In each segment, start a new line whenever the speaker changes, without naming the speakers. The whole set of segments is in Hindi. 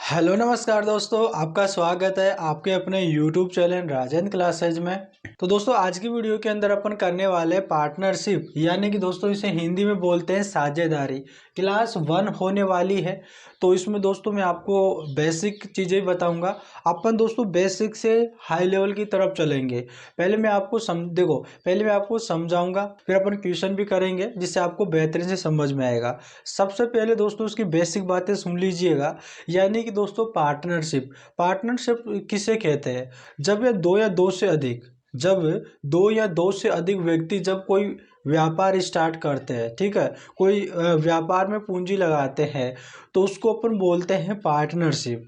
हेलो नमस्कार दोस्तों, आपका स्वागत है आपके अपने YouTube चैनल राजन क्लासेज में। तो दोस्तों आज की वीडियो के अंदर अपन करने वाले पार्टनरशिप यानी कि दोस्तों इसे हिंदी में बोलते हैं साझेदारी। क्लास 1 होने वाली है। तो इसमें दोस्तों मैं आपको बेसिक चीज़ें बताऊंगा। अपन दोस्तों बेसिक से हाई लेवल की तरफ चलेंगे। पहले मैं आपको समझाऊंगा, फिर अपन क्वेश्चन भी करेंगे जिससे आपको बेहतरीन से समझ में आएगा। सबसे पहले दोस्तों उसकी बेसिक बातें सुन लीजिएगा। यानी कि दोस्तों पार्टनरशिप पार्टनरशिप किसे कहते हैं? जब ये दो या दो से अधिक व्यक्ति जब कोई व्यापार स्टार्ट करते हैं, ठीक है, कोई व्यापार में पूंजी लगाते हैं तो उसको अपन बोलते हैं पार्टनरशिप।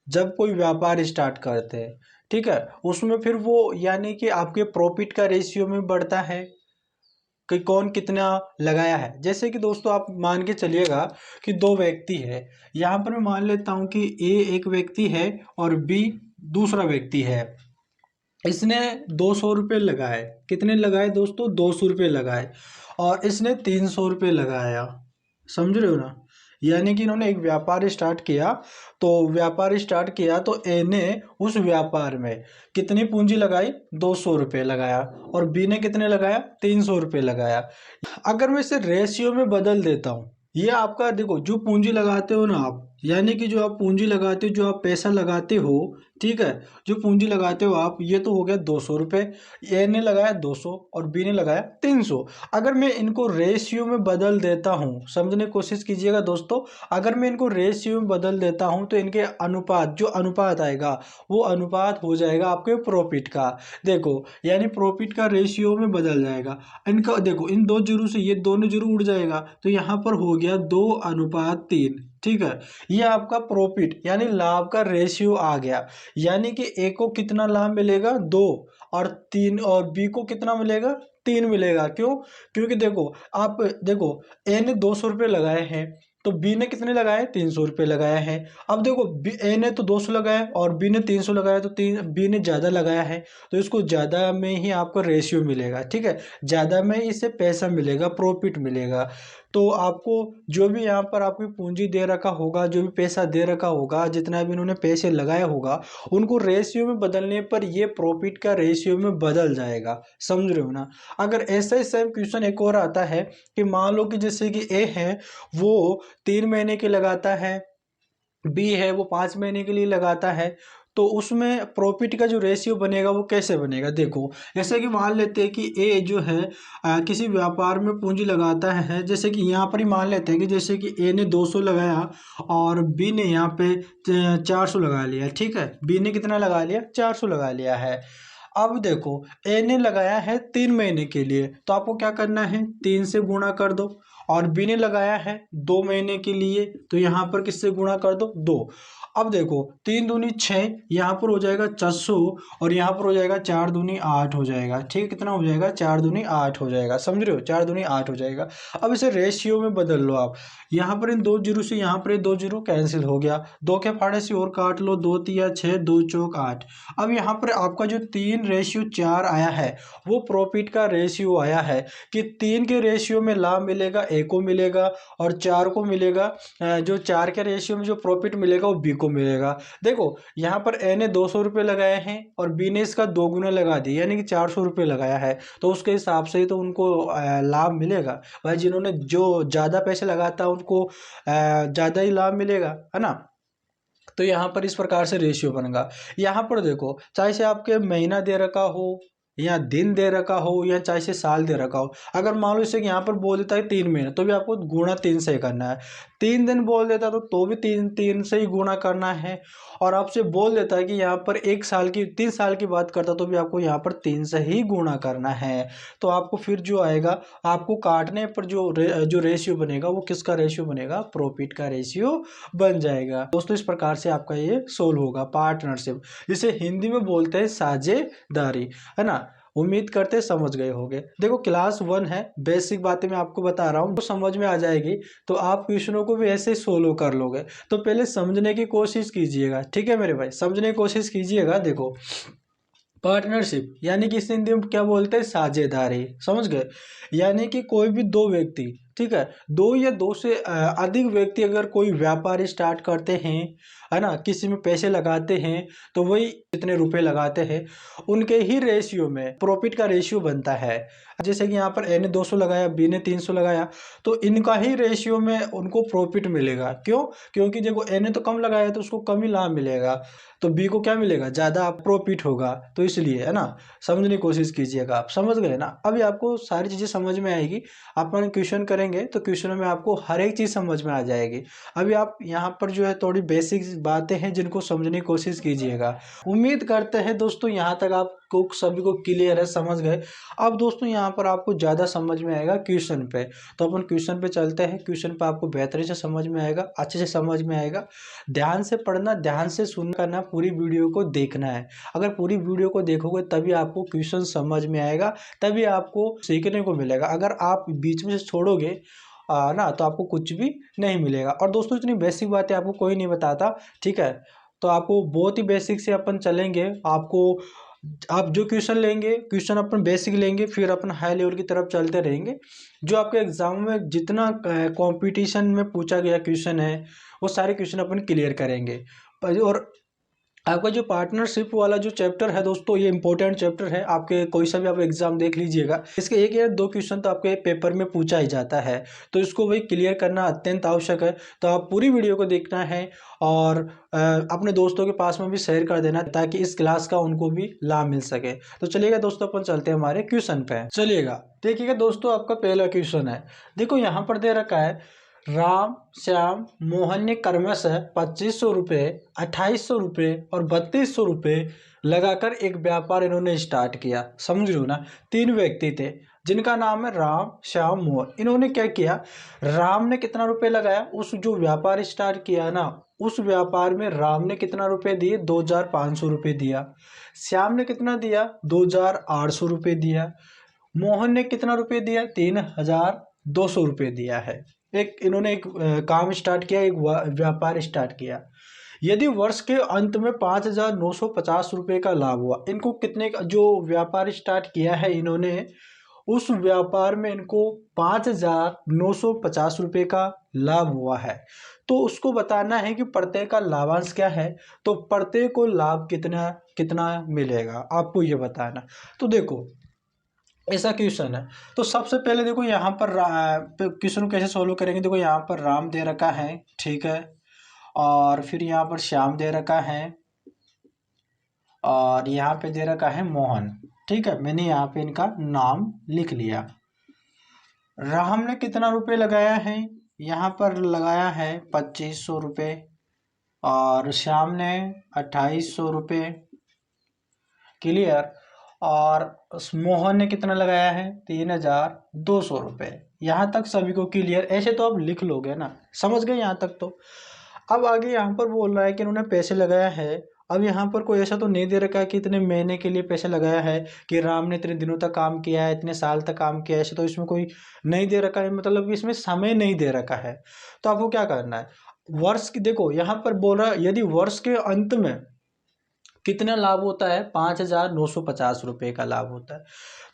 जब कोई व्यापार स्टार्ट करते हैं, ठीक है, उसमें फिर वो यानी कि आपके प्रॉफिट का रेशियो में बढ़ता है कि कौन कितना लगाया है। जैसे कि दोस्तों आप मान के चलिएगा कि दो व्यक्ति है। यहाँ पर मैं मान लेता हूँ कि ए एक व्यक्ति है और बी दूसरा व्यक्ति है। इसने 200 रुपये लगाए। कितने लगाए दोस्तों? 200 रुपये लगाए। और इसने 300 रुपये लगाया। समझ रहे हो ना? यानी कि इन्होंने एक व्यापार स्टार्ट किया। तो ए ने उस व्यापार में कितनी पूंजी लगाई? 200 रुपये लगाया। और बी ने कितने लगाया? 300 रुपये लगाया। अगर मैं इसे रेशियो में बदल देता हूँ, ये आपका देखो जो पूंजी लगाते हो ना आप, यानी कि जो आप पूंजी लगाते हो, जो आप पैसा लगाते हो, ठीक है, जो पूंजी लगाते हो आप, ये तो हो गया 200 रुपये। ए ने लगाया 200 और बी ने लगाया 300। अगर मैं इनको रेशियो में बदल देता हूँ, समझने की कोशिश कीजिएगा दोस्तों। अगर मैं इनको रेशियो में बदल देता हूँ तो इनके जो अनुपात आएगा वो अनुपात हो जाएगा आपके प्रॉफिट का। देखो यानी प्रॉफिट का रेशियो में बदल जाएगा। इनका देखो, इन दो जीरो से ये दोनों जीरो उड़ जाएगा तो यहाँ पर हो गया 2:3। ठीक है, ये आपका प्रॉफिट यानी लाभ का रेशियो आ गया। यानी कि ए को कितना लाभ मिलेगा? 2। और 3, और बी को कितना मिलेगा? 3 मिलेगा। क्यों? क्योंकि देखो आप देखो, ए ने 200 रुपये लगाए हैं तो बी ने कितने लगाए? 300 रुपये लगाए हैं। अब देखो ए ने तो 200 लगाया और बी ने 300 लगाया, तो बी ने ज़्यादा लगाया है तो इसको ज़्यादा में ही आपको रेशियो मिलेगा। ठीक है, ज़्यादा में इससे पैसा मिलेगा, प्रॉफिट मिलेगा। तो आपको जो भी यहाँ पर आपकी पूंजी दे रखा होगा, जो भी पैसा दे रखा होगा, जितना भी इन्होंने पैसे लगाया होगा, उनको रेशियो में बदलने पर ये प्रॉफिट का रेशियो में बदल जाएगा। समझ रहे हो ना? अगर ऐसा ही सेम क्वेश्चन एक और आता है कि मान लो कि जैसे कि ए है वो 3 महीने के लगाता है, बी है वो 5 महीने के लिए लगाता है, तो उसमें प्रॉफिट का जो रेशियो बनेगा वो कैसे बनेगा? देखो जैसे कि मान लेते हैं कि ए जो है किसी व्यापार में पूंजी लगाता है। जैसे कि यहाँ पर ही मान लेते हैं कि जैसे कि ए ने 200 लगाया और बी ने यहाँ पे 400 लगा लिया। ठीक है, बी ने कितना लगा लिया? 400 लगा लिया है। अब देखो ए ने लगाया है 3 महीने के लिए, तो आपको क्या करना है? 3 से गुणा कर दो। और बी ने लगाया है 2 महीने के लिए, तो यहाँ पर किससे गुणा कर दो? 2। अब देखो 3 दूनी 6, यहाँ पर हो जाएगा 400 और यहाँ पर हो जाएगा 4 दूनी 8 हो जाएगा। ठीक है, कितना हो जाएगा? 4 दूनी 8 हो जाएगा। समझ रहे हो? 4 दूनी 8 हो जाएगा। अब इसे रेशियो में बदल लो आप। यहाँ पर इन दो जीरो से यहाँ पर ये दो जीरो कैंसिल हो गया, दो के फाड़े से और काट लो, 2 तिया 6, 2 चौक 8। अब यहाँ पर आपका जो 3:4 आया है वो प्रॉफिट का रेशियो आया है कि 3 के रेशियो में लाभ मिलेगा ए को मिलेगा और 4 को मिलेगा। जो 4 के रेशियो में जो प्रॉफिट मिलेगा वो बी को मिलेगा। देखो यहाँ पर ए ने 200 रुपये लगाए हैं और बी ने इसका 2 गुना लगा दिया यानी कि 400 रुपये लगाया है, तो उसके हिसाब से ही तो उनको लाभ मिलेगा। भाई जिन्होंने जो ज़्यादा पैसे लगाता है उनको ज़्यादा ही लाभ मिलेगा, है ना? तो यहाँ पर इस प्रकार से रेशियो बनेगा। यहाँ पर देखो चाहे से आपके महीना दे रखा हो या दिन दे रखा हो या चाहे से साल दे रखा हो, अगर मान लो इसे कि यहाँ पर बोल देता है 3 महीने तो भी आपको गुणा 3 से ही करना है। 3 दिन बोल देता तो भी 3 से ही गुणा करना है। और आपसे बोल देता है कि यहाँ पर 1 साल की 3 साल की बात करता तो भी आपको यहाँ पर 3 से ही गुणा करना है। तो आपको फिर जो आएगा आपको काटने पर जो रेशियो बनेगा वो किसका रेशियो बनेगा? प्रॉफिट का रेशियो बन जाएगा। दोस्तों इस प्रकार से आपका ये सोल्व होगा पार्टनरशिप, जिसे हिंदी में बोलते हैं साझेदारी, है ना? उम्मीद करते समझ गए होंगे। देखो क्लास 1 है, बेसिक बातें मैं आपको बता रहा हूँ तो समझ में आ जाएगी, तो आप क्वेश्चनों को भी ऐसे ही सोल्व कर लोगे। तो पहले समझने की कोशिश कीजिएगा, ठीक है मेरे भाई, समझने की कोशिश कीजिएगा। देखो पार्टनरशिप यानी कि इसे हिंदी में क्या बोलते हैं? साझेदारी। समझ गए? यानी कि कोई भी दो व्यक्ति ठीक है। दो या दो से अधिक व्यक्ति अगर कोई व्यापार स्टार्ट करते हैं, है ना, किसी में पैसे लगाते हैं, तो वही जितने रुपए लगाते हैं उनके ही रेशियो में प्रॉफिट का रेशियो बनता है। जैसे कि यहाँ पर ए ने 200 लगाया, बी ने 300 लगाया, तो इनका ही रेशियो में उनको प्रॉफिट मिलेगा। क्यों? क्योंकि देखो ए ने तो कम लगाया तो उसको कम ही लाभ मिलेगा, तो बी को क्या मिलेगा? ज़्यादा प्रॉफिट होगा। तो इसलिए, है ना, समझने की कोशिश कीजिएगा। आप समझ गए ना? अभी आपको सारी चीज़ें समझ में आएगी। अपन क्वेश्चन करेंगे तो क्वेश्चन में आपको हर एक चीज़ समझ में आ जाएगी। अभी आप यहाँ पर जो है थोड़ी बेसिक बातें हैं जिनको समझने की कोशिश कीजिएगा। उम्मीद करते हैं दोस्तों यहाँ तक आपको सभी को क्लियर है, समझ गए। अब दोस्तों यहाँ पर आपको ज़्यादा समझ में आएगा क्वेश्चन पे, तो अपन क्वेश्चन पे चलते हैं। क्वेश्चन पे आपको बेहतरीन से समझ में आएगा, अच्छे से समझ में आएगा। ध्यान से पढ़ना, ध्यान से सुनना, पूरी वीडियो को देखना है। अगर पूरी वीडियो को देखोगे तभी आपको क्वेश्चन समझ में आएगा, तभी आपको सीखने को मिलेगा। अगर आप बीच में से छोड़ोगे ना, तो आपको कुछ भी नहीं मिलेगा। और दोस्तों इतनी बेसिक बातें आपको कोई नहीं बताता, ठीक है। तो आपको बहुत ही बेसिक से अपन चलेंगे। आप जो क्वेश्चन लेंगे, क्वेश्चन अपन बेसिक लेंगे, फिर अपन हाई लेवल की तरफ चलते रहेंगे। जो आपके एग्जाम में जितना कंपटीशन में पूछा गया क्वेश्चन है, वो सारे क्वेश्चन अपन क्लियर करेंगे। और आपका जो पार्टनरशिप वाला जो चैप्टर है दोस्तों, ये इंपॉर्टेंट चैप्टर है। आपके कोई सा भी आप एग्जाम देख लीजिएगा, इसके एक या दो क्वेश्चन तो आपके पेपर में पूछा ही जाता है, तो इसको वही क्लियर करना अत्यंत आवश्यक है। तो आप पूरी वीडियो को देखना है और अपने दोस्तों के पास में भी शेयर कर देना, ताकि इस क्लास का उनको भी लाभ मिल सके। तो चलिएगा दोस्तों, अपन चलते हैं हमारे क्वेश्चन पे। चलिएगा देखिएगा दोस्तों, आपका पहला क्वेश्चन है। देखो यहाँ पर दे रखा है, राम, श्याम, मोहन ने क्रमशः 2500 रुपये, 2800 रुपये और 3200 रुपये लगाकर एक व्यापार इन्होंने स्टार्ट किया। समझ रहे हो ना? तीन व्यक्ति थे जिनका नाम है राम, श्याम, मोहन। इन्होंने क्या किया? राम ने कितना रुपए लगाया? उस जो व्यापार स्टार्ट किया ना, उस व्यापार में राम ने कितना रुपए दिए? 2500 रुपये दिया। श्याम ने कितना दिया? 2800 रुपये दिया। मोहन ने कितना रुपये दिया? 3200 रुपये दिया है। इन्होंने एक काम स्टार्ट किया, एक व्यापार स्टार्ट किया। यदि वर्ष के अंत में 5950 रुपये का लाभ हुआ, इनको कितने का जो व्यापार स्टार्ट किया है इन्होंने, उस व्यापार में इनको 5950 रुपये का लाभ हुआ है, तो उसको बताना है कि प्रत्येक का लाभांश क्या है। तो प्रत्येक को लाभ कितना कितना मिलेगा, आपको ये बताना। तो देखो ऐसा क्वेश्चन है, तो सबसे पहले देखो यहाँ पर क्वेश्चन कैसे सोल्व करेंगे। देखो यहाँ पर राम दे रखा है, ठीक है, और फिर यहाँ पर श्याम दे रखा है, और यहाँ पे दे रखा है मोहन, ठीक है। मैंने यहाँ पे इनका नाम लिख लिया। राम ने कितना रुपए लगाया है? यहाँ पर लगाया है 2500 रुपये, और श्याम ने 2800 रुपये, क्लियर। और मोहन ने कितना लगाया है? 3200 रुपये। यहाँ तक सभी को क्लियर? ऐसे तो आप लिख लोगे ना, समझ गए यहाँ तक तो। अब आगे यहाँ पर बोल रहा है कि इन्होंने पैसे लगाया है। अब यहाँ पर कोई ऐसा तो नहीं दे रखा है कि इतने महीने के लिए पैसे लगाया है, कि राम ने इतने दिनों तक काम किया है, इतने साल तक काम किया है, ऐसे तो इसमें कोई नहीं दे रखा है, मतलब इसमें समय नहीं दे रखा है। तो आपको क्या करना है? वर्ष की, देखो यहाँ पर बोल रहा है यदि वर्ष के अंत में कितना लाभ होता है? 5950 रुपये का लाभ होता है।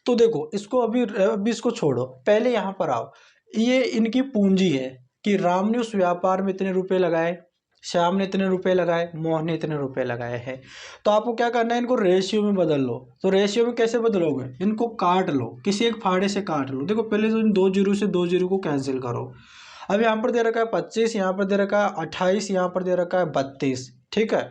तो देखो इसको अभी इसको छोड़ो, पहले यहाँ पर आओ। ये इनकी पूंजी है कि राम ने उस व्यापार में इतने रुपए लगाए, श्याम ने इतने रुपए लगाए, मोहन ने इतने रुपए लगाए हैं। तो आपको क्या करना है? इनको रेशियो में बदल लो। तो रेशियो में कैसे बदलोगे? इनको काट लो, किसी एक फाड़े से काट लो। देखो पहले तो इन 2 जीरो से 2 जीरो को कैंसिल करो। अब यहाँ पर दे रखा है 25, यहाँ पर दे रखा है 28, यहाँ पर दे रखा है 32, ठीक है।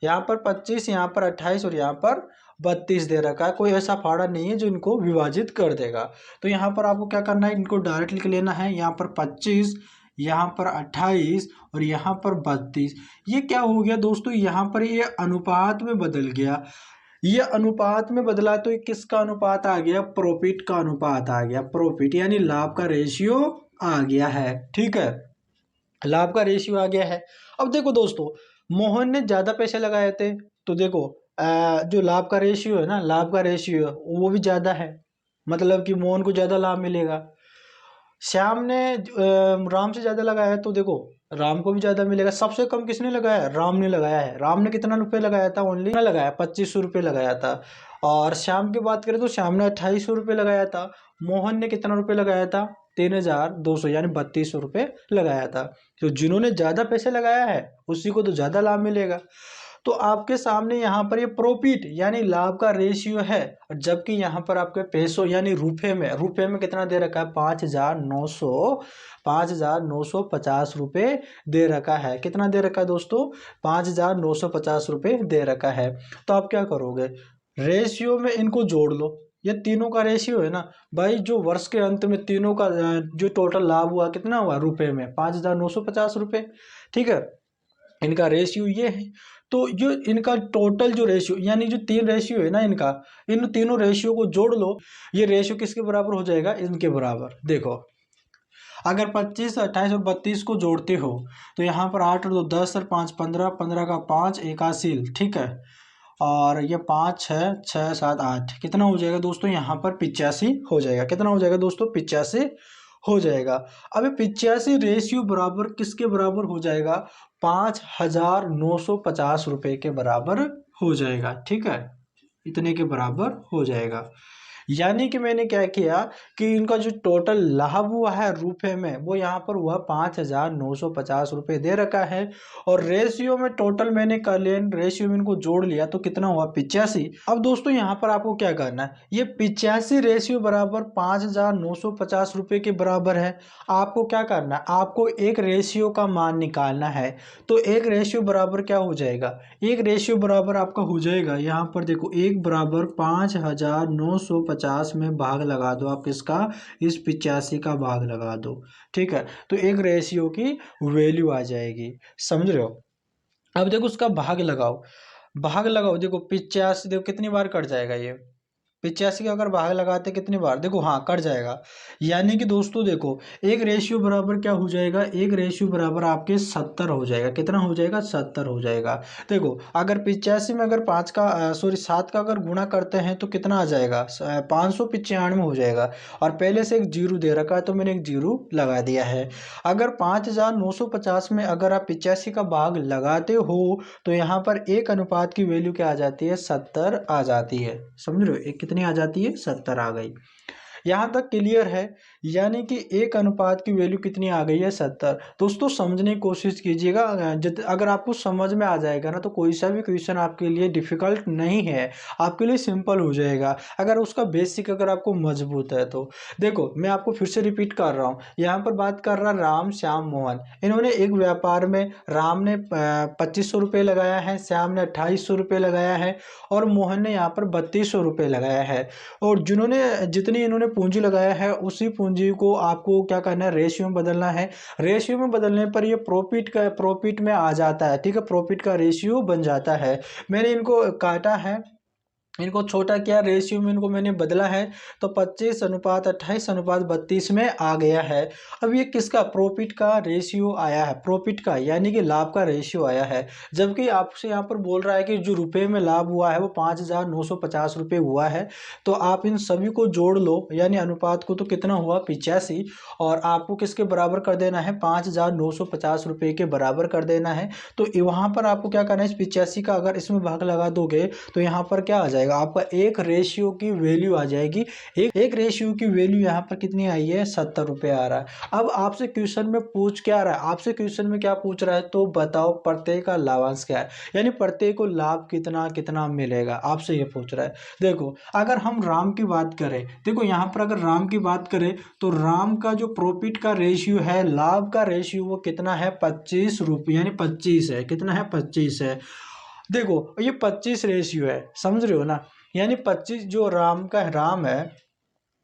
यहाँ पर 25, यहाँ पर 28 और यहाँ पर 32 दे रखा है। कोई ऐसा फाड़ा नहीं है जो इनको विभाजित कर देगा। तो यहाँ पर आपको क्या करना है? इनको डायरेक्ट लिख लेना है। यहाँ पर 25, यहाँ पर 28 और यहाँ पर 32। ये क्या हो गया दोस्तों? यहाँ पर ये अनुपात में बदल गया। ये अनुपात में बदला तो ये किसका अनुपात आ गया? प्रॉफिट का अनुपात आ गया। प्रॉफिट यानी लाभ का रेशियो आ गया है, ठीक है। लाभ का रेशियो आ गया है। अब देखो दोस्तों, मोहन ने ज़्यादा पैसे लगाए थे, तो देखो जो लाभ का रेशियो है ना, लाभ का रेशियो वो भी ज़्यादा है, मतलब कि मोहन को ज़्यादा लाभ मिलेगा। श्याम ने राम से ज़्यादा लगाया है, तो देखो राम को भी ज़्यादा मिलेगा। सबसे कम किसने लगाया? राम ने लगाया है। राम ने कितना रुपये लगाया था? ओनली लगाया 2500 रुपये लगाया था। और श्याम की बात करें तो श्याम ने 2800 रुपये लगाया था। मोहन ने कितना रुपये लगाया था? 3,200 यानी 3200 रुपये लगाया था। तो जिन्होंने ज़्यादा पैसे लगाया है उसी को तो ज़्यादा लाभ मिलेगा। तो आपके सामने यहाँ पर ये प्रॉफिट यानी लाभ का रेशियो है, और जबकि यहाँ पर आपके पैसों यानी रुपए में कितना दे रखा है, 5,950 रुपये दे रखा है। कितना दे रखा है दोस्तों, 5,950 रुपये दे रखा है। तो आप क्या करोगे, रेशियो में इनको जोड़ लो, ये तीनों का रेशियो है ना भाई, जो वर्ष के अंत में तीनों का जो टोटल लाभ हुआ कितना हुआ रुपए में, 5,950 रुपये। ठीक है, इनका रेशियो ये है। तो जो इनका टोटल जो रेशियो यानी जो 3 रेशियो है ना इनका, इन तीनों रेशियो को जोड़ लो, ये रेशियो किसके बराबर हो जाएगा, इनके बराबर। देखो अगर 25, 28 और 32 को जोड़ते हो तो यहाँ पर 8 और 2 10 और 5 15, 15 का 5 81, ठीक है, और ये 5 6 6 7 8 कितना हो जाएगा दोस्तों, यहाँ पर 85 हो जाएगा। कितना हो जाएगा दोस्तों, 85 हो जाएगा। अब 85 रेशियो बराबर किसके बराबर हो जाएगा, 5,950 रुपये के बराबर हो जाएगा। ठीक है, इतने के बराबर हो जाएगा। यानी कि मैंने क्या किया कि इनका जो टोटल लाभ हुआ है रुपए में वो यहाँ पर हुआ 5,950 रुपये दे रखा है, और रेशियो में टोटल मैंने कर लिया, रेशियो में इनको जोड़ लिया तो कितना हुआ, 85। अब दोस्तों यहाँ पर आपको क्या करना है, ये 85 रेशियो बराबर 5,950 रुपये के बराबर है। आपको क्या करना है, आपको एक रेशियो का मान निकालना है। तो एक रेशियो बराबर क्या हो जाएगा, एक रेशियो बराबर आपका हो जाएगा, यहाँ पर देखो, एक बराबर 5,950 में भाग लगा दो आप किसका, इस 85 का भाग लगा दो। ठीक है, तो एक रेशियो की वैल्यू आ जाएगी, समझ रहे हो। अब देखो उसका भाग लगाओ, भाग लगाओ, देखो 85 देखो कितनी बार कट जाएगा, ये 85 का अगर भाग लगाते कितनी बार, देखो हाँ कट जाएगा। यानी कि दोस्तों देखो एक रेशियो बराबर क्या हो जाएगा, एक रेशियो बराबर आपके 70 हो जाएगा। कितना हो जाएगा, 70 हो जाएगा। देखो अगर 85 में अगर 5 का 7 का अगर गुणा करते हैं तो कितना आ जाएगा, 595 हो जाएगा। और पहले से एक जीरो दे रखा है तो मैंने एक जीरो लगा दिया है। अगर 5,950 में अगर आप 85 का भाग लगाते हो तो यहाँ पर एक अनुपात की वैल्यू क्या आ जाती है, 70 आ जाती है। समझ रहे हो, एक कितनी आ जाती है, 70 आ गई। यहाँ तक क्लियर है, यानी कि एक अनुपात की वैल्यू कितनी आ गई है, 70। दोस्तों समझने की कोशिश कीजिएगा, अगर आपको समझ में आ जाएगा ना तो कोई सा भी क्वेश्चन आपके लिए डिफिकल्ट नहीं है, आपके लिए सिंपल हो जाएगा अगर उसका बेसिक अगर आपको मजबूत है तो। देखो मैं आपको फिर से रिपीट कर रहा हूँ, यहाँ पर बात कर रहा राम श्याम मोहन, इन्होंने एक व्यापार में राम ने 2500 रुपये लगाया है, श्याम ने 2800 रुपये लगाया है, और मोहन ने यहाँ पर 3200 रुपये लगाया है। और जितनी इन्होंने पूंजी लगाया है उसी पूंजी को आपको क्या करना है, रेशियो में बदलना है। रेशियो में बदलने पर ये प्रॉफिट में आ जाता है। ठीक है, प्रॉफिट का रेशियो बन जाता है। मैंने इनको काटा है, इनको छोटा किया, रेशियो में इनको मैंने बदला है, तो 25:28:32 में आ गया है। अब ये किसका, प्रॉफिट का रेशियो आया है, प्रॉफिट का यानी कि लाभ का रेशियो आया है। जबकि आपसे यहाँ पर बोल रहा है कि जो रुपए में लाभ हुआ है वो 5,950 रुपये हुआ है। तो आप इन सभी को जोड़ लो यानी अनुपात को, तो कितना हुआ, 85, और आपको किसके बराबर कर देना है, 5,950 रुपये के बराबर कर देना है। तो वहाँ पर आपको क्या करना है, इस 85 का अगर इसमें भाग लगा दोगे तो यहाँ पर क्या आ जाएगा, आपका एक रेशियो की वैल्यू आ जाएगी। एक रेशियो की वैल्यू यहाँ पर कितनी आई है, 70 रुपये आ रहा है। अब आपसे क्वेश्चन में पूछ क्या रहा है, आपसे क्वेश्चन में क्या पूछ रहा है, तो बताओ प्रत्येक का लाभांश क्या है, यानी प्रत्येक को लाभ कितना कितना मिलेगा, आपसे ये पूछ रहा है। देखो अगर हम राम की बात करें, देखो यहाँ पर अगर राम की बात करें तो राम का जो प्रॉफिट का रेशियो है, लाभ का रेशियो वो कितना है, 25 रुपये, यानी 25 है। कितना है, 25 है। देखो ये 25 रेशियो है, समझ रहे हो ना, यानी 25 जो राम का राम है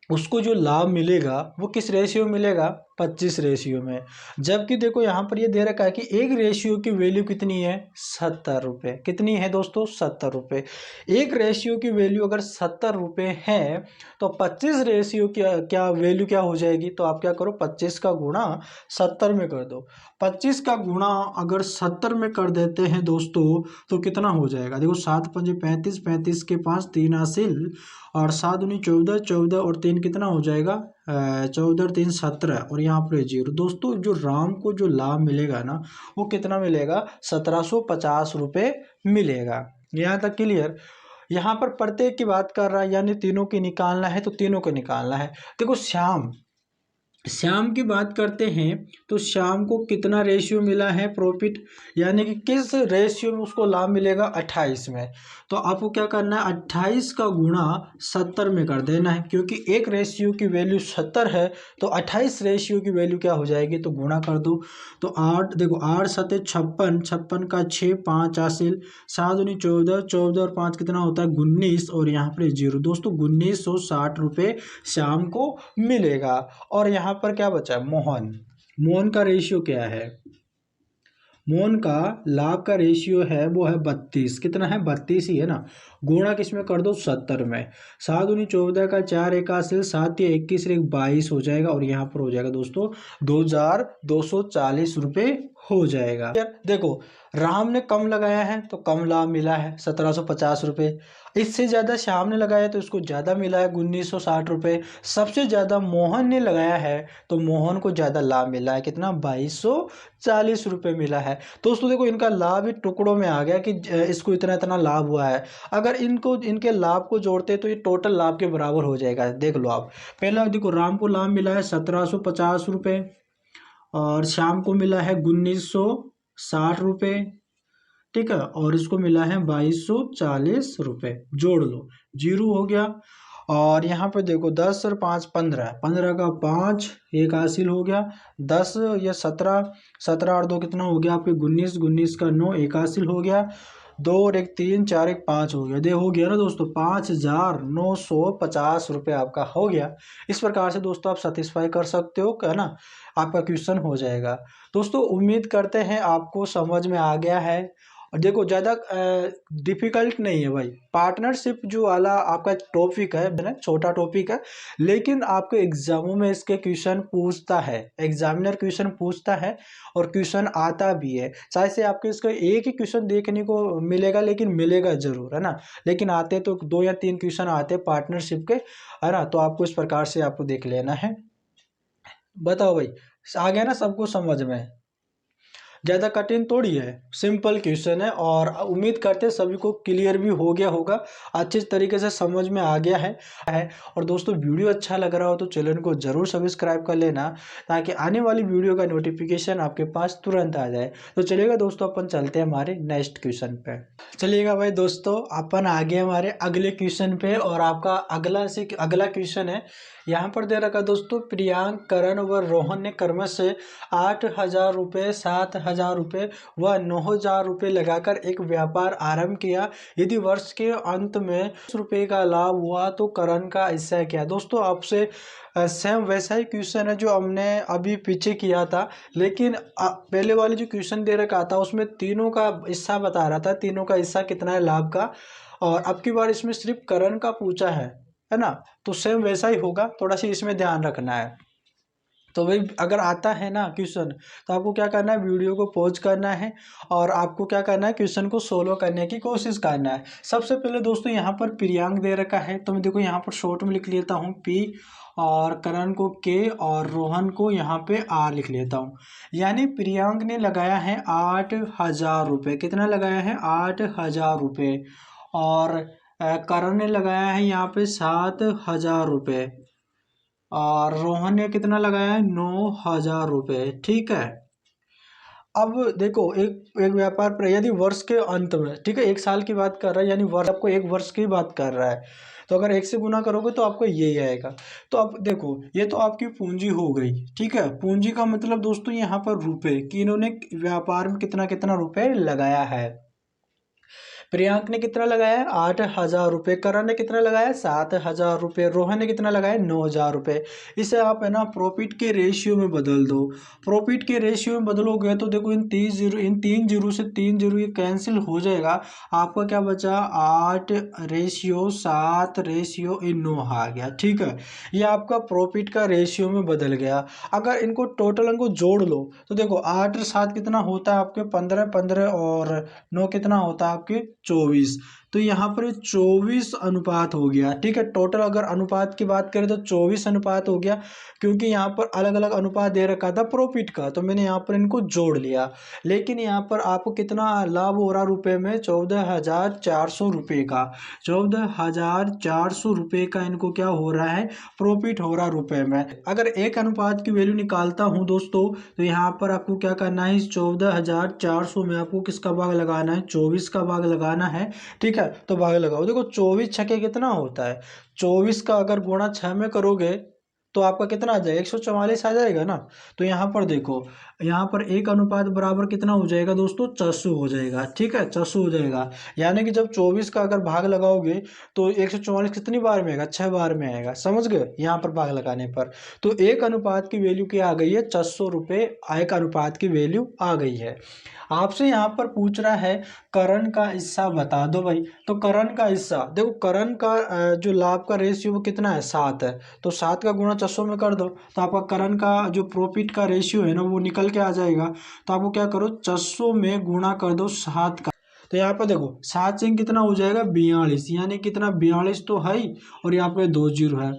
उसको जो लाभ मिलेगा वो किस रेशियो में मिलेगा, 25 रेशियो में। जबकि देखो यहाँ पर ये दे रखा है कि एक रेशियो की वैल्यू कितनी है, 70 रुपये। कितनी है दोस्तों, 70 रुपये। एक रेशियो की वैल्यू अगर 70 रुपये है तो 25 रेशियो की क्या वैल्यू क्या हो जाएगी, तो आप क्या करो, 25 का गुणा 70 में कर दो। 25 का गुणा अगर 70 में कर देते हैं दोस्तों तो कितना हो जाएगा, देखो 7×5 35, 35 के 5 3 हासिल, और 7×9 14, 14 और 3 कितना हो जाएगा, 14 और 3 17, और यहाँ पर जीरो। दोस्तों जो राम को जो लाभ मिलेगा ना वो कितना मिलेगा, 1750 रुपये मिलेगा। यहाँ तक क्लियर। यहाँ पर प्रत्येक की बात कर रहा है यानी तीनों की निकालना है तो तीनों को निकालना है। देखो श्याम श्याम की बात करते हैं तो श्याम को कितना रेशियो मिला है प्रॉफिट, यानी कि किस रेशियो में उसको लाभ मिलेगा, 28 में। तो आपको क्या करना है, 28 का गुणा 70 में कर देना है, क्योंकि एक रेशियो की वैल्यू 70 है तो 28 रेशियो की वैल्यू क्या हो जाएगी, तो गुणा कर दो। तो 8 देखो, 8 सते 56, 56 का 6, 5 हासिल, 7 दूनी 14, 14 और 5 कितना होता है 19, और यहाँ पर 0। दोस्तों 1960 रुपये श्याम को मिलेगा। और यहाँ पर क्या बचा है, मोहन। मोहन का रेशियो क्या है, मोहन का लाभ का रेशियो है वो है 32। कितना है, 32 ही है ना। गुणा किस में कर दो, 70 में। 7 दूनी 14 का 4 81, 7 या 21 एक 22 हो जाएगा, और यहाँ पर हो जाएगा दोस्तों 2240 रुपये हो जाएगा। यार देखो, राम ने कम लगाया है तो कम लाभ मिला है 1750 रुपये, इससे ज़्यादा श्याम ने लगाया तो इसको ज़्यादा मिला है 1960 रुपये, सबसे ज़्यादा मोहन ने लगाया है तो मोहन को ज़्यादा लाभ मिला है, कितना 2240 रुपये मिला है। दोस्तों देखो, इनका लाभ ही टुकड़ों में आ गया कि इसको इतना इतना लाभ हुआ है। अगर इनको इनके लाभ को जोड़ते तो ये टोटल लाभ के बराबर हो जाएगा। देख लो आप, पहला देखो, राम को लाभ मिला है 1750 रुपये, और श्याम को मिला है 1960 रुपये, ठीक है, और इसको मिला है 2240 रुपये। जोड़ लो, 0 हो गया। और यहाँ पे देखो 10 और 5 15, 15 का 5 एक हासिल हो गया, 10 या 17, 17 और 2 कितना हो गया आपके 19, 19 का 9 एक हासिल हो गया, 2 और 1 3, 4 1 5 हो गया। हो गया ना दोस्तों, 5950 रुपये आपका हो गया। इस प्रकार से दोस्तों आप सेटिस्फाई कर सकते हो, है ना, आपका क्वेश्चन हो जाएगा। दोस्तों उम्मीद करते हैं आपको समझ में आ गया है। और देखो, ज़्यादा डिफिकल्ट नहीं है भाई, पार्टनरशिप जो वाला आपका टॉपिक है ना, छोटा टॉपिक है, लेकिन आपके एग्जामों में इसके क्वेश्चन पूछता है, एग्जामिनर क्वेश्चन पूछता है और क्वेश्चन आता भी है। चाहे से आपके इसका एक ही क्वेश्चन देखने को मिलेगा, लेकिन मिलेगा जरूर, है ना। लेकिन आते तो 2 या 3 क्वेश्चन आते पार्टनरशिप के, है ना। तो आपको इस प्रकार से आपको देख लेना है। बताओ भाई, आ गया ना सबको समझ में, ज़्यादा कठिन थोड़ी है, सिंपल क्वेश्चन है, और उम्मीद करते हैं सभी को क्लियर भी हो गया होगा, अच्छे तरीके से समझ में आ गया है। और दोस्तों वीडियो अच्छा लग रहा हो तो चैनल को ज़रूर सब्सक्राइब कर लेना, ताकि आने वाली वीडियो का नोटिफिकेशन आपके पास तुरंत आ जाए। तो चलिएगा दोस्तों, अपन चलते हैं हमारे नेक्स्ट क्वेश्चन पे। चलिएगा भाई दोस्तों, अपन आगे हमारे अगले क्वेश्चन पे, और आपका अगला क्वेश्चन है, यहाँ पर दे रखा दोस्तों, प्रियांक, करण व रोहन ने क्रमश से 8000 रुपये, 7000 रुपये व 9000 रुपये लगाकर एक व्यापार आरंभ किया। यदि वर्ष के अंत में 10 रुपये का लाभ हुआ तो करण का हिस्सा क्या। दोस्तों आपसे सेम वैसा ही क्वेश्चन है जो हमने अभी पीछे किया था, लेकिन पहले वाले जो क्वेश्चन दे रखा था उसमें तीनों का हिस्सा बता रहा था, तीनों का हिस्सा कितना है लाभ का, और अब की बार इसमें सिर्फ करण का पूछा है ना। तो सेम वैसा ही होगा, थोड़ा सा इसमें ध्यान रखना है। तो भाई अगर आता है ना क्वेश्चन, तो आपको क्या करना है, वीडियो को पॉज करना है, और आपको क्या करना है, क्वेश्चन को सोल्व करने की कोशिश करना है। सबसे पहले दोस्तों यहाँ पर प्रियांक दे रखा है, तो मैं देखो यहाँ पर शॉर्ट में लिख लेता हूँ P, और करण को K, और रोहन को यहाँ पे R लिख लेता हूँ। यानी प्रियांक ने लगाया है 8000 रुपये, कितना लगाया है 8000 रुपये, और करण ने लगाया है यहाँ पे 7000 रुपये, और रोहन ने कितना लगाया है 9000 रुपये, ठीक है। अब देखो, एक एक व्यापार पर यदि वर्ष के अंत में, ठीक है, 1 साल की बात कर रहा है, यानी वर्ष आपको 1 वर्ष की बात कर रहा है, तो अगर 1 से गुना करोगे तो आपको यही आएगा। तो अब देखो, ये तो आपकी पूंजी हो गई, ठीक है। पूंजी का मतलब दोस्तों यहाँ पर रुपए, कि इन्होंने व्यापार में कितना कितना रुपए लगाया है। प्रियांक ने कितना लगाया है 8000 रुपये, करण ने कितना लगाया 7000 रुपये, रोहन ने कितना लगाया 9000 रुपये। इसे आप है ना प्रॉफिट के रेशियो में बदल दो। प्रॉफिट के रेशियो में बदलोगे तो देखो, इन 3 जीरो से 3 जीरो ये कैंसिल हो जाएगा, आपका क्या बचा 8:7:9 आ गया, ठीक है। ये आपका प्रॉफिट का रेशियो में बदल गया। अगर इनको टोटल इनको जोड़ लो तो देखो 8 और 7 कितना होता है आपके 15, 15 और 9 कितना होता है आपके 24। तो यहाँ पर 24 अनुपात हो गया। ठीक है, टोटल अगर अनुपात की बात करें तो 24 अनुपात हो गया, क्योंकि यहाँ पर अलग अलग अनुपात दे रखा था प्रॉफिट का, तो मैंने यहाँ पर इनको जोड़ लिया। लेकिन यहाँ पर आपको कितना लाभ हो रहा रुपए में, 14,400 रुपये का, 14,400 रुपये का इनको क्या हो रहा है, प्रॉफिट हो रहा रुपए में। अगर एक अनुपात की वैल्यू निकालता हूँ दोस्तों, तो यहाँ पर आपको क्या करना है, इस 14,400 में आपको किसका भाग लगाना है, 24 का भाग लगाना है। ठीक है, तो भाग लगाओ। देखो 24 छके कितना होता है, 24 का अगर गुणा 6 में करोगे तो आपका कितना आ जाएगा, 144 आ जाएगा ना। तो यहाँ पर देखो, यहाँ पर एक अनुपात बराबर कितना हो जाएगा दोस्तों, 400 हो जाएगा। ठीक है, 400 हो जाएगा, यानी कि जब 24 का अगर भाग लगाओगे तो 144 कितनी बार में आएगा, 6 बार में आएगा। समझ गए, यहाँ पर भाग लगाने पर। तो एक अनुपात की वैल्यू क्या आ गई है, 400 रुपये एक अनुपात की वैल्यू आ गई है। आपसे यहाँ पर पूछ रहा है करण का हिस्सा बता दो भाई। तो करण का हिस्सा देखो, करण का जो लाभ का रेशियो वो कितना है, 7 है। तो 7 का गुणा 400 में कर दो, तो आपका करण का जो प्रॉफिट का रेशियो है ना वो निकल के आ जाएगा। तो आपको क्या करो, 400 में गुणा कर दो 7 का। तो यहाँ पर देखो 7 से कितना हो जाएगा, 42, यानी कितना 42 तो है ही, और यहाँ पे 2 जीरो है।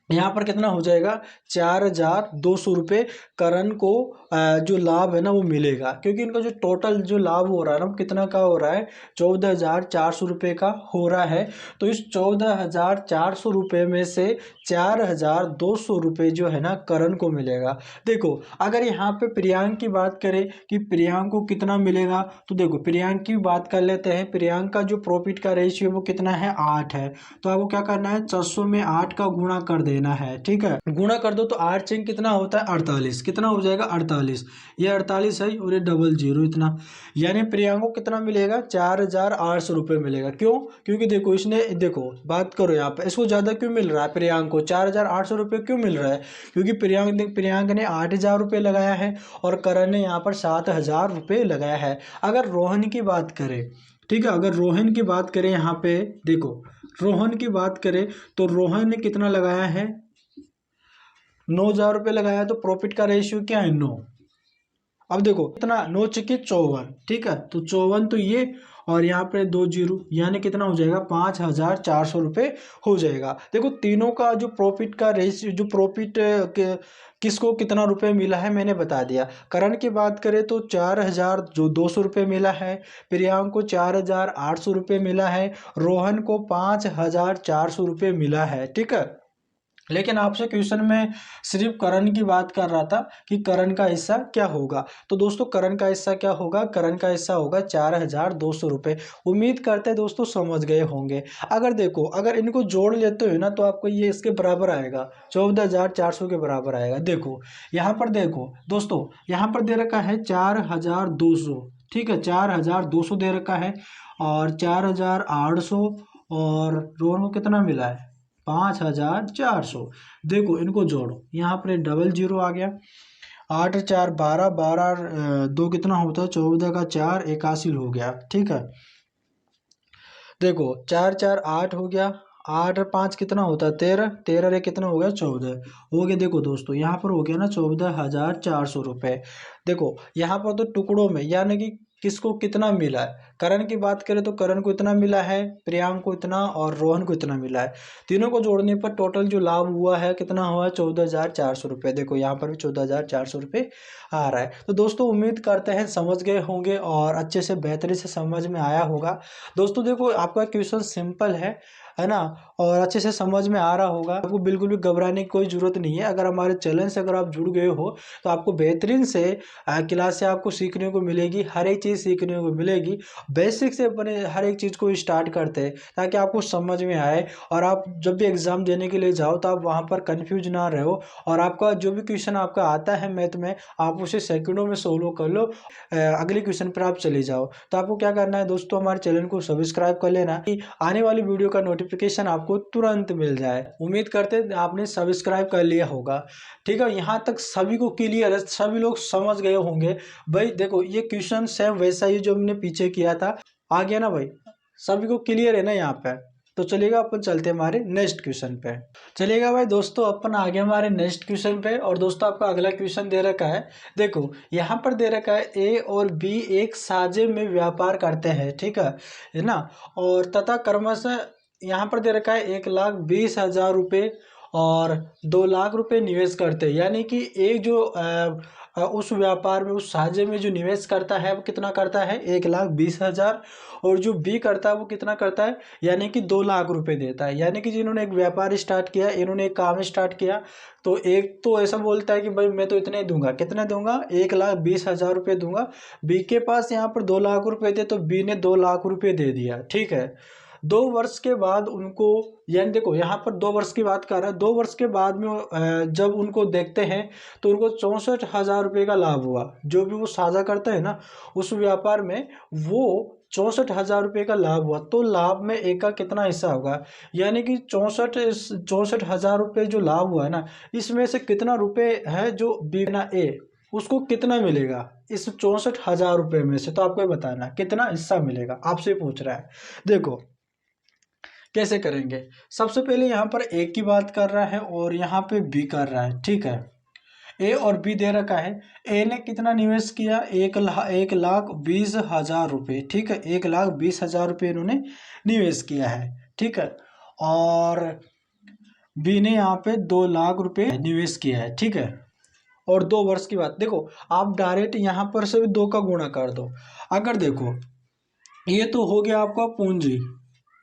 यहाँ पर कितना हो जाएगा, 4,200 रुपये करण को जो लाभ है ना वो मिलेगा, क्योंकि इनका जो टोटल जो लाभ हो रहा है ना वो कितना का हो रहा है, 14,400 रुपये का हो रहा है। तो इस 14,400 रुपये में से 4,200 रुपये जो है ना करण को मिलेगा। देखो अगर यहाँ पे प्रियांक की बात करें कि प्रियांक को कितना मिलेगा, तो देखो प्रियांक की बात कर लेते हैं। प्रियांक का जो प्रॉफिट का रेशियो वो कितना है, 8 है। तो आपको क्या करना है, 400 में 8 का गुणा कर देना है। ठीक है, गुणा कर दो तो 8 से कितना होता है, 48, कितना हो जाएगा 48, ये 48 है और ये डबल जीरो इतना, यानी प्रियांक को कितना मिलेगा, 4,800 रुपये मिलेगा। क्यों, क्योंकि देखो इसने, देखो बात करो यहाँ पे, इसको ज़्यादा क्यों मिल रहा है, प्रियांक को 4,800 रुपये क्यों मिल रहा है, क्योंकि प्रियांक ने 8,000 रुपये लगाया है और करण ने यहाँ पर 7,000 रुपये लगाया है। अगर रोहन की बात करें, ठीक है, अगर रोहन की बात करें यहाँ पे देखो, रोहन की बात करें तो रोहन ने कितना लगाया है, 9,000 रुपये लगाया। तो प्रॉफिट का रेशियो क्या है, 9। अब देखो कितना, 9 चौके 54। ठीक है, तो 54 तो ये, और यहाँ पे 2 जीरो, यानी कितना हो जाएगा, 5,400 रुपये हो जाएगा। देखो तीनों का जो प्रॉफिट का रेशियो, जो प्रॉफिट किसको कितना रुपए मिला है मैंने बता दिया। करण की बात करें तो 4,200 रुपये मिला है, प्रियांक को 4,800 रुपये मिला है, रोहन को 5,400 रुपये मिला है। ठीक है, लेकिन आपसे क्वेश्चन में सिर्फ करण की बात कर रहा था कि करण का हिस्सा क्या होगा। तो दोस्तों करण का हिस्सा क्या होगा, करण का हिस्सा होगा 4,200 रुपये। उम्मीद करते हैं दोस्तों समझ गए होंगे। अगर देखो, अगर इनको जोड़ लेते हो ना तो आपको ये इसके बराबर आएगा, 14,400 के बराबर आएगा। देखो यहाँ पर देखो दोस्तों, यहाँ पर दे रखा है 4,200। ठीक है, 4,200 दे रखा है, और 4,800, और रोहन को कितना मिला है, 5,400। देखो इनको जोड़ो, यहाँ पर डबल जीरो आ गया, 8 4 12, 12 2 कितना होता है, 14 का 4 81 हो गया। ठीक है, देखो 4 4 8 हो गया, 8 और 5 कितना होता है, 13, 13 रे कितना हो गया, 14 हो गया। देखो दोस्तों यहाँ पर हो गया ना 14,400 रुपये। देखो यहाँ पर तो टुकड़ों में, यानी कि किसको कितना मिला है, करण की बात करें तो करण को इतना मिला है, प्रियांक को इतना, और रोहन को इतना मिला है। तीनों को जोड़ने पर टोटल जो लाभ हुआ है कितना हुआ है, 14,400 रुपये। देखो यहाँ पर भी 14,400 रुपये आ रहा है। तो दोस्तों उम्मीद करते हैं समझ गए होंगे और अच्छे से बेहतरी से समझ में आया होगा। दोस्तों देखो आपका क्वेश्चन सिंपल है ना, और अच्छे से समझ में आ रहा होगा। आपको बिल्कुल भी घबराने की कोई ज़रूरत नहीं है। अगर हमारे चैनल से अगर आप जुड़ गए हो तो आपको बेहतरीन से क्लास से आपको सीखने को मिलेगी, हर एक चीज़ सीखने को मिलेगी। बेसिक से अपने हर एक चीज़ को स्टार्ट करते हैं ताकि आपको समझ में आए, और आप जब भी एग्ज़ाम देने के लिए जाओ तो आप वहाँ पर कन्फ्यूज ना रहो, और आपका जो भी क्वेश्चन आपका आता है मैथ में आप उसे सेकंडों में सोल्व कर लो, अगले क्वेश्चन पर आप चले जाओ। तो आपको क्या करना है दोस्तों, हमारे चैनल को सब्सक्राइब कर लेना कि आने वाली वीडियो का नोटिफिकेशन आपको तुरंत मिल जाए। उम्मीद करते हैं आपने सब्सक्राइब कर लिया होगा। ठीक है, यहाँ तक सभी को क्लियर है, सभी लोग समझ गए होंगे। भाई देखो ये क्वेश्चन सेम वैसा ही जो हमने पीछे किया था, आ गया ना भाई, सभी को क्लियर है ना यहाँ पे। तो चलिएगा अपन चलते हैं हमारे नेक्स्ट क्वेश्चन पे। चलिएगा भाई दोस्तों, अपन आगे हमारे नेक्स्ट क्वेश्चन पे। और दोस्तों आपका अगला क्वेश्चन दे रखा है, देखो यहाँ पर दे रखा है ए और बी एक साझे में व्यापार करते हैं, ठीक है ना। और तथा क्रमशः यहाँ पर दे रखा है 1,20,000 रुपये और 2 लाख रुपए निवेश करते हैं। यानी कि एक जो उस व्यापार में, उस साझे में जो निवेश करता है वो कितना करता है, 1,20,000। और जो बी करता है वो कितना करता है, यानी कि 2 लाख रुपए देता है। यानी कि जिन्होंने एक व्यापार स्टार्ट किया, इन्होंने एक काम स्टार्ट किया, तो एक तो ऐसा बोलता है कि भाई मैं तो इतने दूंगा, कितने दूंगा, 1,20,000 रुपये दूंगा। बी के पास यहाँ पर 2 लाख रुपए थे, तो बी ने 2 लाख रुपए दे दिया, ठीक है। 2 वर्ष के बाद उनको, यानी देखो यहाँ पर 2 वर्ष की बात कर रहा है, 2 वर्ष के बाद में जब उनको देखते हैं तो उनको 64,000 रुपये का लाभ हुआ। जो भी वो साझा करता है ना उस व्यापार में, वो 64,000 रुपये का लाभ हुआ। तो लाभ में ए का कितना हिस्सा होगा, यानी कि 64,000 रुपये जो लाभ हुआ है ना, इसमें से कितना रुपये है जो बी ना ए, उसको कितना मिलेगा इस 64,000 रुपये में से। तो आपको ये बताना कितना हिस्सा मिलेगा, आपसे पूछ रहा है। देखो कैसे करेंगे, सबसे पहले यहाँ पर ए की बात कर रहा है और यहाँ पे बी कर रहा है, ठीक है। ए और बी दे रखा है। ए ने कितना निवेश किया, 1,20,000 रुपये, ठीक है। 1,20,000 रुपये इन्होंने निवेश किया है, ठीक है। और बी ने यहाँ पे 2 लाख रुपये निवेश किया है, ठीक है। और 2 वर्ष की बात, देखो आप डायरेक्ट यहाँ पर से भी 2 का गुणा कर दो। अगर देखो ये तो हो गया आपका पूंजी,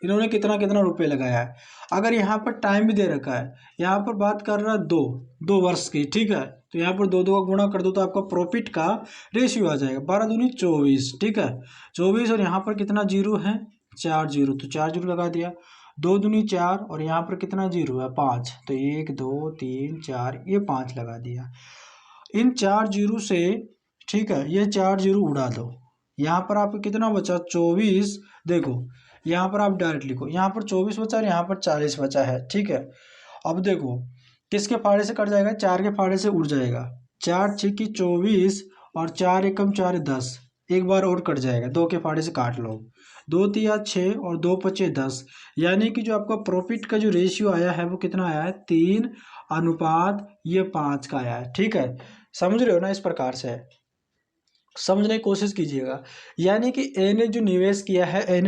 इन्होंने कितना कितना रुपए लगाया है। अगर यहाँ पर टाइम भी दे रखा है, यहाँ पर बात कर रहा है 2 वर्ष की, ठीक है। तो यहाँ पर 2 का गुणा कर दो तो आपका प्रॉफिट का रेशियो आ जाएगा 12 दूनी 24, ठीक है। 24 और यहाँ पर कितना जीरो है, 4 जीरो, तो 4 जीरो लगा दिया। 2 दूनी 4 और यहाँ पर कितना जीरो है, 5, तो 1 2 3 4, ये 5 लगा दिया। इन 4 जीरो से, ठीक है, ये 4 जीरो उड़ा दो। यहाँ पर आपको कितना बचा, 24। देखो यहाँ पर आप डायरेक्ट लिखो, यहाँ पर 24 बचा और यहाँ पर 40 बचा है, ठीक है। अब देखो किसके फाड़े से कट जाएगा, 4 के फाड़े से उड़ जाएगा। 4 छिकी 24 और 4 एकम 4 10, एक बार और कट जाएगा, 2 के फाड़े से काट लो। 2 तिया 6 और 2 पचे 10, यानी कि जो आपका प्रॉफिट का जो रेशियो आया है वो कितना आया है, 3:5 का आया है, ठीक है। समझ रहे हो ना, इस प्रकार से समझने की कोशिश कीजिएगा। यानी कि ए ने जो निवेश किया है, ए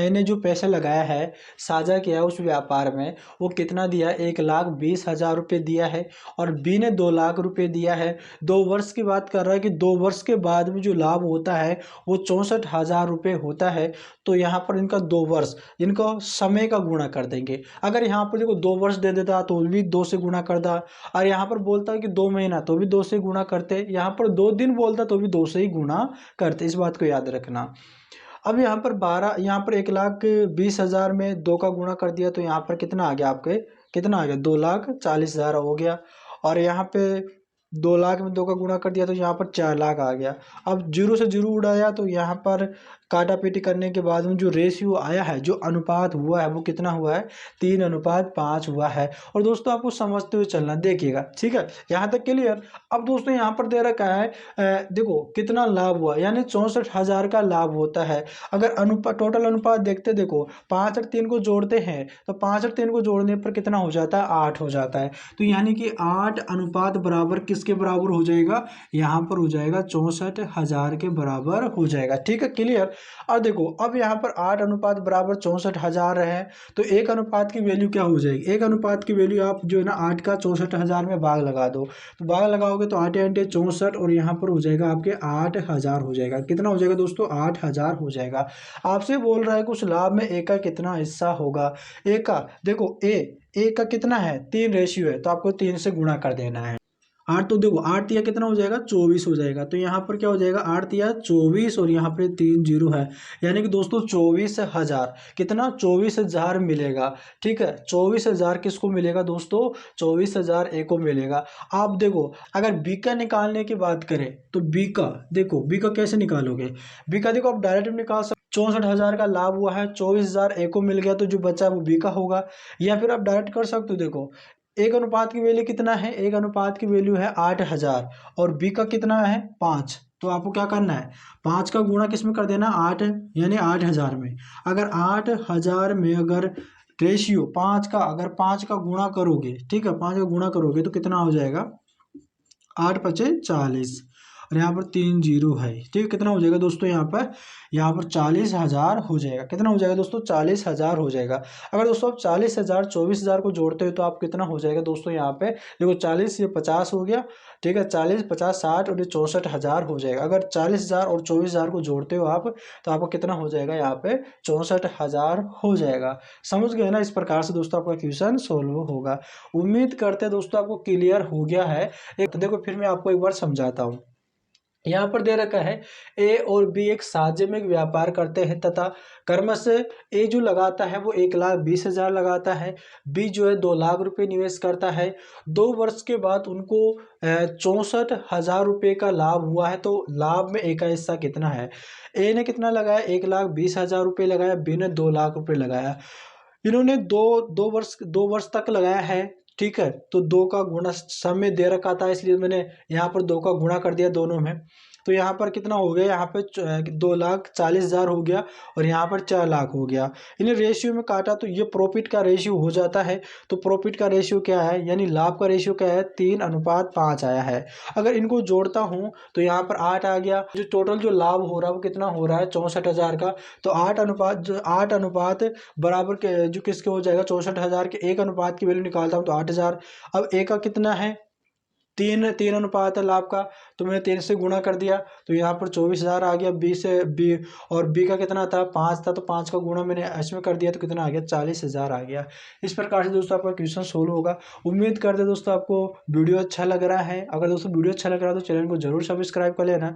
ने जो पैसा लगाया है, साझा किया है उस व्यापार में, वो कितना दिया, 1,20,000 रुपये दिया है। और बी ने 2 लाख रुपये दिया है। 2 वर्ष की बात कर रहा है कि 2 वर्ष के बाद में जो लाभ होता है वो 64,000 रुपये होता है। तो यहाँ पर इनका 2 वर्ष, इनका समय का गुणा कर देंगे। अगर यहाँ पर देखो 2 वर्ष दे देता तो भी 2 से गुणा कर दा, और यहाँ पर बोलता है कि 2 महीना तो भी 2 से गुणा करते, यहाँ पर 2 दिन बोलता तो भी 2 से ही गुणा करते, इस बात को याद रखना। अब यहाँ पर 12, यहाँ पर 1,20,000 में 2 का गुणा कर दिया तो यहाँ पर कितना आ गया, आपके कितना आ गया, 2,40,000 हो गया। और यहाँ पे 2 लाख में 2 का गुणा कर दिया तो यहाँ पर 4 लाख आ गया। अब जीरो से जीरो उड़ाया तो यहाँ पर काटा पीटी करने के बाद में जो रेशियो आया है, जो अनुपात हुआ है वो कितना हुआ है, 3:5 हुआ है। और दोस्तों आपको समझते हुए चलना, देखिएगा, ठीक है, यहाँ तक क्लियर। अब दोस्तों यहाँ पर दे रखा है देखो कितना लाभ हुआ, यानी 64,000 का लाभ होता है। अगर टोटल अनुपात देखते, देखो 5 और 3 को जोड़ते हैं तो 5 और 3 को जोड़ने पर कितना हो जाता है, 8 हो जाता है। तो यानी कि 8 अनुपात बराबर किसके बराबर हो जाएगा, यहाँ पर हो जाएगा 64,000 के बराबर हो जाएगा, ठीक है, क्लियर। अब देखो अब यहाँ पर 8 अनुपात बराबर 64,000 है, तो 1 अनुपात की वैल्यू क्या हो जाएगी, 1 अनुपात की वैल्यू आप जो है ना 8 का 64,000 में भाग लगा दो, तो भाग लगाओगे तो 8 × 64 और यहाँ पर हो जाएगा आपके 8,000 हो जाएगा। कितना हो जाएगा दोस्तों, 8,000 हो जाएगा। आपसे बोल रहा है कुछ लाभ में ए का कितना हिस्सा होगा। ए का देखो ए का कितना है, 3 रेशियो है, तो आपको 3 से गुणा कर देना है। 8, तो देखो 8 तिया कितना हो जाएगा, 24 हो जाएगा। तो यहाँ पर क्या हो जाएगा, 8 तिया 24 और यहाँ पर 3 जीरो है, यानी कि दोस्तों 24,000, कितना 24,000 मिलेगा, ठीक है। 24,000 किसको मिलेगा दोस्तों, 24,000 ए को मिलेगा। आप देखो अगर बी का निकालने की बात करें तो बी का देखो, बी का कैसे निकालोगे, बी का देखो आप डायरेक्ट निकाल सकते, 64,000 का लाभ हुआ है, 24,000 ए को मिल गया, तो जो बचा वो बी का होगा। या फिर आप डायरेक्ट कर सकते हो, देखो 1 अनुपात की वैल्यू कितना है, 1 अनुपात की वैल्यू है 8,000 और बी का कितना है 5, तो आपको क्या करना है, 5 का गुणा किस में कर देना, 8, यानी 8000 में। अगर 8000 में अगर रेशियो 5 का, अगर 5 का गुणा करोगे, ठीक है, 5 का गुणा करोगे तो कितना हो जाएगा, 8×5 = 40, और यहाँ पर 3 जीरो है, ठीक है। कितना हो जाएगा दोस्तों, यहाँ पर 40,000 हो जाएगा। कितना हो जाएगा दोस्तों, 40,000 हो जाएगा। अगर दोस्तों आप 40,000 24,000 को जोड़ते हो तो आप कितना हो जाएगा दोस्तों, यहाँ पे देखो 40 ये 50 हो गया, ठीक है, 40 50 60 और ये 64,000 हो जाएगा। अगर 40,000 और 24,000 को जोड़ते हो आप तो आपको कितना हो जाएगा, यहाँ पे 64,000 हो जाएगा। समझ गए ना, इस प्रकार से दोस्तों आपका क्वेश्चन सोल्व होगा। उम्मीद करते हैं दोस्तों आपको क्लियर हो गया है। एक देखो फिर मैं आपको एक बार समझाता हूँ। यहाँ पर दे रखा है ए और बी एक सार्वजनिक व्यापार करते हैं तथा क्रमशः ए जो लगाता है वो 1,20,000 लगाता है, बी जो है 2 लाख रुपए निवेश करता है। 2 वर्ष के बाद उनको 64,000 रुपये का लाभ हुआ है। तो लाभ में ए का हिस्सा कितना है, ए ने कितना लगाया, 1,20,000 रुपये लगाया, बी ने 2 लाख रुपये लगाया। इन्होंने दो वर्ष तक लगाया है, ठीक है। तो 2 का गुणा समय दे रखा था, इसलिए मैंने यहाँ पर 2 का गुणा कर दिया दोनों में। तो यहाँ पर कितना हो गया, यहाँ पे 2,40,000 हो गया और यहाँ पर 4 लाख हो गया। इन्हें रेशियो में काटा तो ये प्रॉफिट का रेशियो हो जाता है। तो प्रॉफिट का रेशियो क्या है, यानी लाभ का रेशियो क्या है, 3:5 आया है। अगर इनको जोड़ता हूँ तो यहाँ पर 8 आ गया। जो टोटल जो लाभ हो रहा है वो कितना हो रहा है, 64,000 का। तो 8 अनुपात बराबर के जो किसके हो जाएगा, 64,000 के। एक अनुपात की वैल्यू निकालता हूँ तो 8,000। अब ए का कितना है, 3 अनुपात है लाभ का, तो मैंने 3 से गुणा कर दिया तो यहाँ पर 24,000 आ गया। बी और बी का कितना था, 5 था, तो 5 का गुणा मैंने इसमें कर दिया तो कितना आ गया, 40,000 आ गया। इस प्रकार से दोस्तों आपका क्वेश्चन सोल्व होगा। उम्मीद करते हैं दोस्तों आपको वीडियो अच्छा लग रहा है। अगर दोस्तों वीडियो अच्छा लग रहा है तो चैनल को जरूर सब्सक्राइब कर लेना।